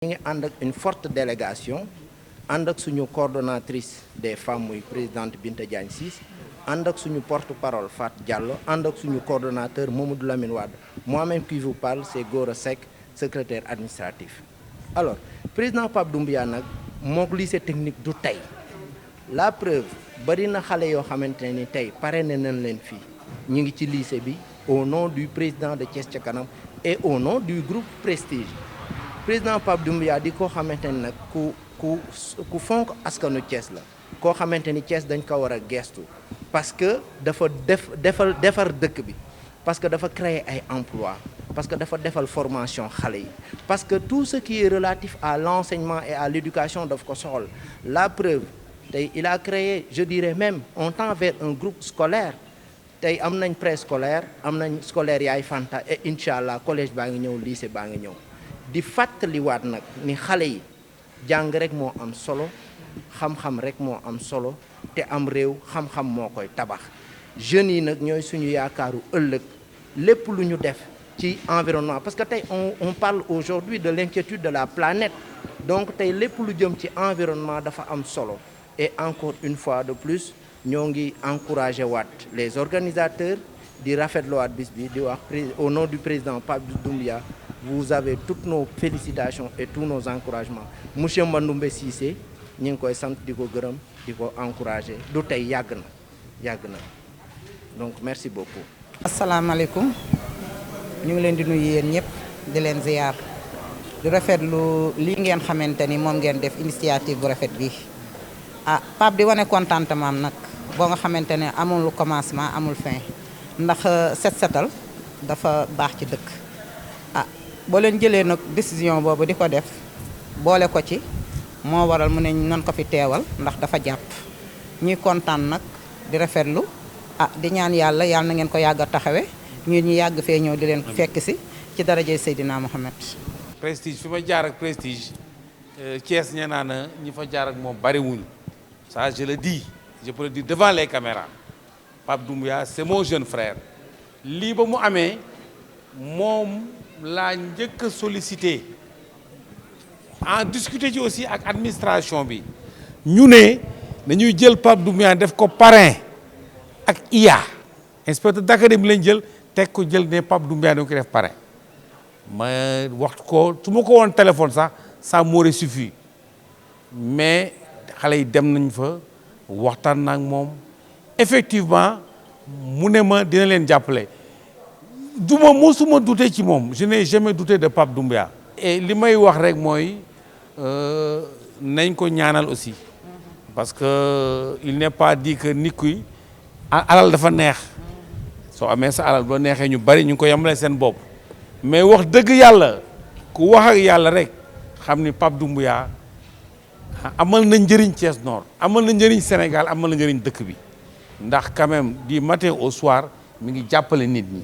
ñu ngi ànd ak une forte délégation ànd ak suñu coordonnatrice des femmes muy présidente Binta Diagne Ciss ànd ak suñu porte-parole Fat Diallo ànd ak suñu coordonnateur Mamadou Lamine Wade moi-même qui vous parle c'est Gora Seck secrétaire administratif. Alors président Pape Doumbia nag mook lycée technique du tey la preuve bari na xale yoo xamante ni tey parrainé nañ leen fii ñu ngi ci lycée bi au nom du président de Thiès ca kanam et au nom du groupe Prestige. Président Pape Doumbia di koo xamante ni nag ku fonk askanu Thiès la koo xamante ni Thiès dañ ko war a gestu parce que dafa defar dëkk bi parce que dafa créer ay emploi parce que dafa defal formation xale yi parce que tout ce qui est relatif à l'enseignement et à l'éducation daf ko soxal. La preuve tey il a créé je dirais même on tend vers un groupe scolaire tey am nañ préscolaire am nañ scolaire yaay Fanta et incha allah collège baa ngi ñëw lycée baa ngi ñëw. Di fàttaliwaat nag ni xale yi jàng rek moo am solo xam-xam rek moo am solo te am réew xam-xam moo koy tabax jeunes yi nag ñooy suñu yaakaaru ëllëg lépp lu ñu def ci environnement parce que tey on parle aujourd'hui de l'inquiétude de la planète donc tey lépp lu jëm ci environnement dafa am solo et encore une fois de plus ñoo ngi encouragé waat les organisateurs di rafetluwaat bis bi di wax au nom du président Pape Doumbia vous avez toutes nos félicitations et tous nos encouragements monsieur Mandoumbe Cissé ñu ngi koy sant di ko gërëm di ko encourager du tey yàgg na donc merci beaucoup. asalaamaaleykum ñu ngi leen di nuyu yéen ñëpp di leen ziyaar di rafetlu lii ngeen xamante ni moom ngeen def initiative bu rafet bi Pape di wane contentement nag boo nga xamante ne amul commencement amul fin ndax setal dafa baax ci dëkk. boo leen jëlee nag décision boobu di ko def boole ko ci moo waral mu ne nan ko fi teewal ndax dafa jàpp ñuy kontaan nag di rafetlu di ñaan yàlla na ngeen ko yàgg a taxawe ñu yàgg fee ñëw di leen fekk si ci darajay Seydina Mohamed. Prestige fi ma jaar ak Prestige Thiès ñee naa na ñi fa jaar ak moom bariwuñ ça je le dis je peux le dire devant les caméras Pape Doumbia c'est mon jeune frère lii ba mu amee moom laa njëkk a sollicité en discuter ci aussi ak administration bi ñu ne dañuy jël Pape Doumbia def ko parrain ak IA inspecteur d'académie lañ jël teg ko jël ne Pape Doumbia dañ ko def parrain ma waxtu ko su ma ko woon téléphone sax ça m'aurait suffi mais xale yi dem nañ fa waxtaan na ak moom effectivement mu ne ma dina leen jàppale. duma mosuma douté ci moom je n'ai jamais douté de Pape Doumbia et li may wax rek mooy nañ ko ñaanal aussi parce que il n'est pas dit que nit ki alal dafa neex soo amee sa alal boo neexee ñu bari ñu ngi ko yemale seen bopp mais wax dëgg yàlla ku wax ak yàlla rek xam ni Pape Doumbia amal na njëriñ Thiès Nord amal na njëriñ Sénégal amal na njëriñ dëkk bi ndax quand même du matin au soir mi ngi jàppale nit ñi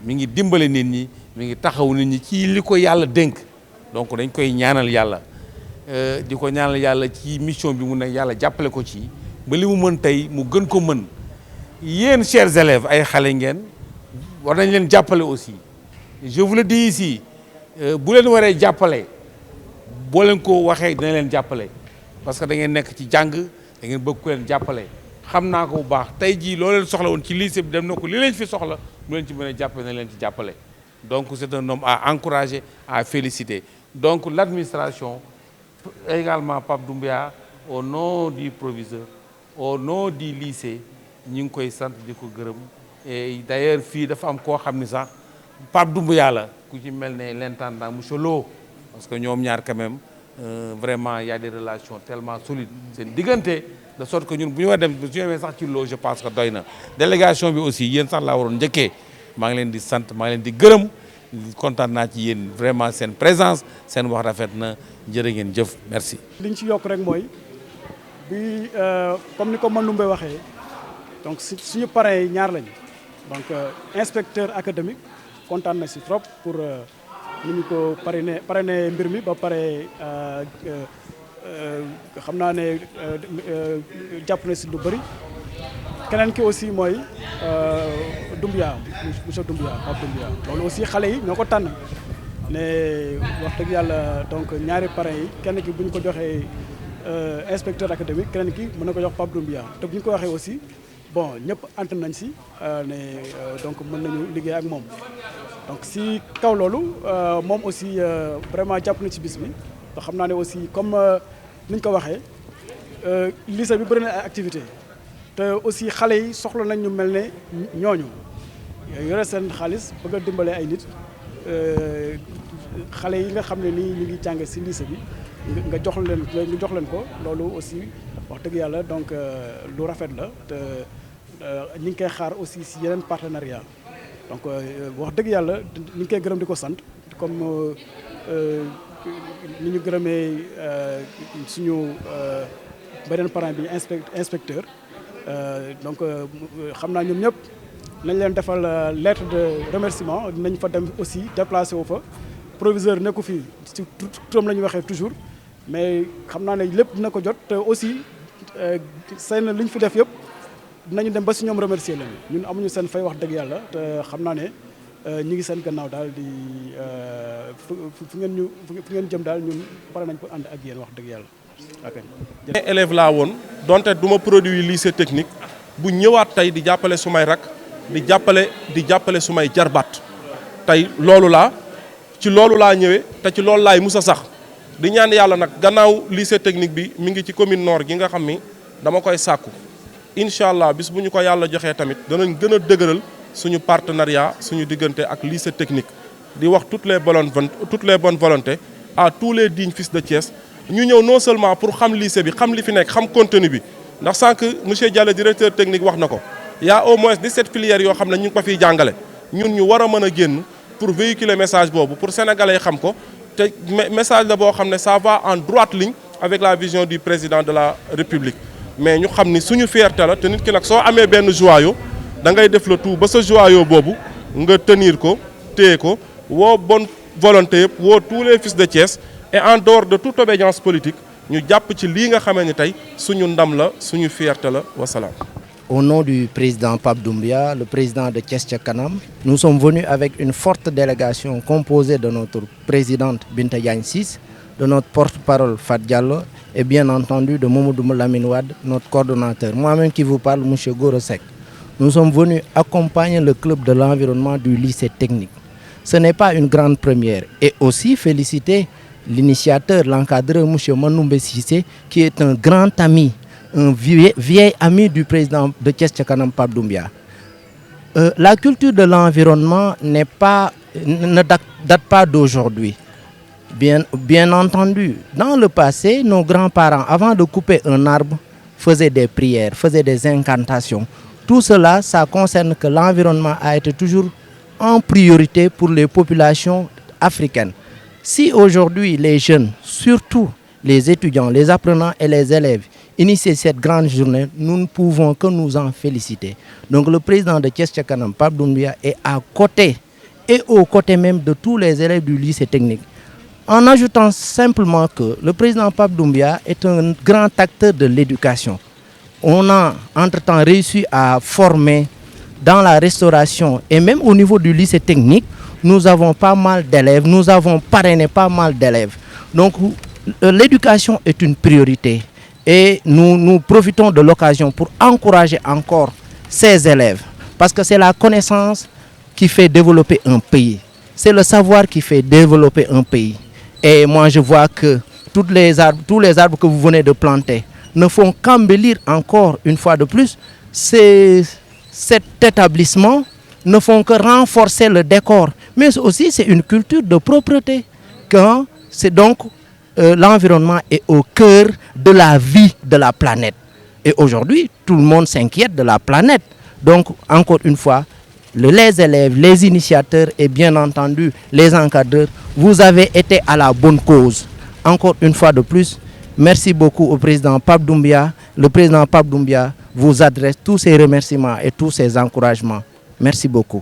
mi ngi dimbale nit ñi mi ngi taxaw nit ñi ci li ko yàlla dénk donc dañ koy ñaanal yàlla di ko ñaanal yàlla ci mission bi mu ne yàlla jàppale ko ci ba li mu mën tey mu gën ko mën yéen chers élèves ay xale ngeen war nañ leen jàppale aussi je vous le dis ici bu leen waree jàppale boo leen ko waxee dina leen jàppale parce que da ngeen nekk ci jàng da ngeen bëgg ko leen jàppale xam naa ko bu baax tey jii loo leen soxla woon ci lycée bi dem na ko li leen fi soxla mu leen ci mën a jàppale na leen ci jàppale donc c'est un homme à encourager à féliciter donc l'administration également Pape Doumbia au nom du proviseur au nom du lycée ñu ngi koy sant di ko gërëm et d'ailleurs fii dafa am koo xam ni sax Pape Doumbia la ku ci mel ne l'intendant monsieur Lo parce que ñoom ñaar quand même vraiment y a des relations tellement solides seen diggante de sorte que ñun bu ñu war dem bu ñu demee sax ci loo je pense que doy na délégation bi aussi yéen sax laa waroon njëkkee maa ngi leen di sant maa ngi leen di gërëm kontaan naa ci yéen vraiment seen présence seen wax rafet na jërë ngeen jëf merci. li ñu ci yokk rek mooy bi comme ni ko Mandoumbe waxee donc suñu parrain yi ñaar lañu donc inspecteur académique kontaan na si trop pour ni ñu ko parrainé mbir mi ba pare. xam naa ne jàpp na si lu bëri keneen ki aussi mooy Doumbia monsieur Doumbia Pape Doumbia loolu aussi xale yi ñoo ko tànn ne wax dëgg yàlla donc ñaari parrain yi kenn ki bu ñu ko joxee inspecteur académique keneen ki mën na ko jox Pape Doumbia te bu ñu ko waxee aussi bon ñëpp ant nañ si ne donc mën nañu liggéey ak moom donc si kaw loolu moom aussi vraiment jàpp na ci bis bi te xam naa ne aussi comme ni ñu ko waxee lycée bi bëri na ay activité te aussi xale yi soxla nañ ñu mel ne ñooñu yore seen xaalis bëgg a dimbale ay nit xale yi nga xam ne nii ñu ngi jàng si lycée bi nga jox leen ko loolu aussi wax dëgg yàlla donc lu rafet la te ñu ngi koy xaar aussi si yeneen partenariat donc wax dëgg yàlla ñu ngi koy gërëm di ko sant comme ni ñu gërëmee suñu beneen parrain bi inspecteur donc xam naa ñoom ñëpp nañ leen defal lettre de remerciement dinañ fa dem aussi déplacé wu fa proviseur nekku fii ci turam la ñu waxee toujours mais xam naa ne lépp dina ko jot te aussi seen li ñu fi def yëpp dinañu dem ba si ñoom remercier leen ñun amuñu seen fay wax dëgg yàlla te xam naa ne ñi ngi seen gannaaw daal di fu ngeen jëm daal ñun pare nañ ko ànd ak yéen wax dëgg yàlla. ok élève laa woon donte du ma produit lycée technique bu ñëwaat tey di jàppale sumay rak di jàppale sumay jarbaat tey loolu laa ci loolu laa ñëwee te ci loolu laay musa sax di ñaan yàlla nag gannaaw lycée technique bi mi ngi ci commune nord gi nga xam ni dama koy sàkku incha allah bis bu ñu ko yàlla joxee tamit danañ gën a dëgëral suñu partenariat suñu diggante ak lycée technique di wax toutes les bonnes volontés à tous les dignes fils de Thiès ñu ñëw non seulement pour xam lycée bi xam li fi nekk xam contenu bi ndax sànq monsieur Diallo directeur technique wax na ko y a au moins 17 filières yoo xam ne ñu ngi ko fiy jàngale ñun ñu war a mën a génn pour véhiculer message boobu pour sénégalais yi xam ko te message la boo xam ne ça va en droite ligne avec la vision du président de la République mais ñu xam ni suñu fierté la te nit ki nag soo amee benn joyau da ngay def le tout ba sa joyau boobu nga tenir ko téye ko woo bonne volonté yëpp woo tous les fils de Thiès et en dehors de toute obédience politique ñu jàpp ci lii nga xamee ni tey suñu ndam la suñu fierté la wasalaam. Au nom du président Pape Doumbia, le président de Thiès Ca Kanam, nous sommes venus avec une forte délégation composée de notre présidente Binta Diagne Ciss, de notre porte-parole Fat Diallo et bien entendu de Mamadou Lamine Wade, notre coordonnateur. Moi-même qui vous parle, M. Gora Seck. Nous sommes venus accompagner le club de l'environnement du lycée technique. Ce n'est pas une grande première. Et aussi féliciter l'initiateur, l'encadreur, M. Manoumbe Cissé, qui est un grand ami, un vieil ami du président de Thiès Ca Kanam, Pape Doumbia. La culture de l'environnement ne date pas d'aujourd'hui. Bien entendu, dans le passé, nos grands-parents, avant de couper un arbre, faisaient des prières, faisaient des incantations. Tout cela, ça concerne que l'environnement a été toujours en priorité pour les populations africaines. Si aujourd'hui les jeunes, surtout les étudiants, les apprenants et les élèves, initient cette grande journée, nous ne pouvons que nous en féliciter. Donc le président de Thiès Ca Kanam, Pape Doumbia, est à côté et aux côtés même de tous les élèves du lycée technique. En ajoutant simplement que le président Pape Doumbia est un grand acteur de l'éducation. On a entre-temps réussi à former dans la restauration et même au niveau du lycée technique, nous avons pas mal d'élèves, nous avons parrainé pas mal d'élèves. Donc l'éducation est une priorité et nous profitons de l'occasion pour encourager encore ces élèves parce que c'est la connaissance qui fait développer un pays. C'est le savoir qui fait développer un pays. Et moi je vois que tous les arbres que vous venez de planter ne font qu'embellir encore une fois de plus cet établissement, ne font que renforcer le décor. Mais aussi c'est une culture de propreté. C'est donc l'environnement est au cœur de la vie de la planète. Et aujourd'hui, tout le monde s'inquiète de la planète. Donc encore une fois, les élèves, les initiateurs et bien entendu les encadreurs, vous avez été à la bonne cause. Encore une fois de plus, merci beaucoup au président Pape Doumbia. Le président Pape Doumbia vous adresse tous ses remerciements et tous ses encouragements. Merci beaucoup.